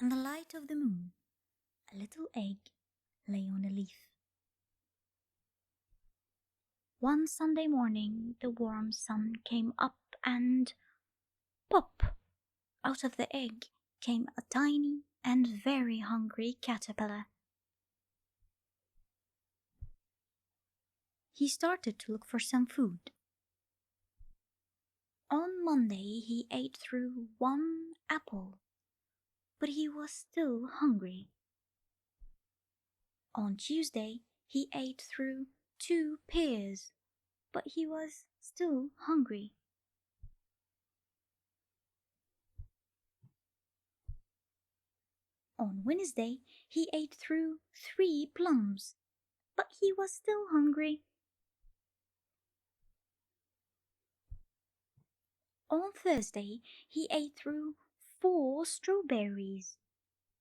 In the light of the moon, a little egg lay on a leaf. One Sunday morning, the warm sun came up and pop! Out of the egg came a tiny and very hungry caterpillar. He started to look for some food. On Monday, he ate through one apple, but he was still hungry. On Tuesday, he ate through 2 pears, but he was still hungry. On Wednesday, he ate through 3 plums, but he was still hungry. On Thursday, he ate through 4 strawberries,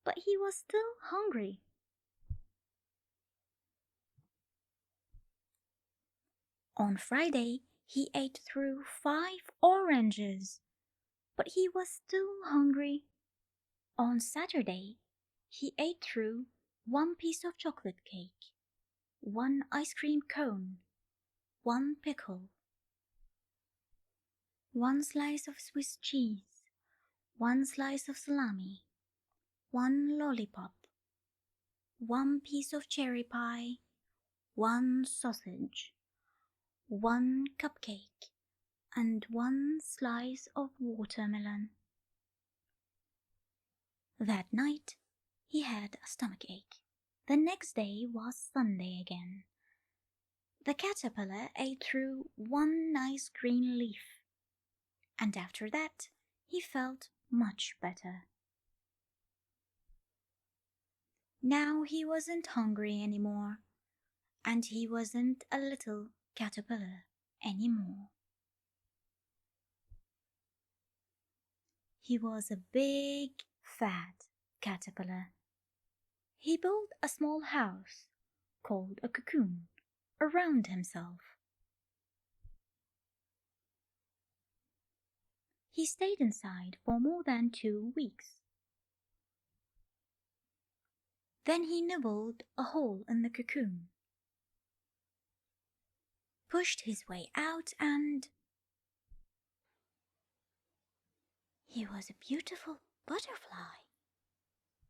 but he was still hungry. On Friday, he ate through 5 oranges, but he was still hungry. On Saturday, he ate through 1 piece of chocolate cake, 1 ice cream cone, 1 pickle, 1 slice of Swiss cheese, 1 slice of salami, 1 lollipop, 1 piece of cherry pie, 1 sausage, 1 cupcake, and 1 slice of watermelon. That night, he had a stomachache. The next day was Sunday again. The caterpillar ate through 1 nice green leaf, and after that he felt much better. Now he wasn't hungry anymore, and he wasn't a little caterpillar anymore. He was a big, fat caterpillar. He built a small house, called a cocoon, around himself. He stayed inside for more than 2 weeks. Then he nibbled a hole in the cocoon, pushed his way out, and he was a beautiful butterfly.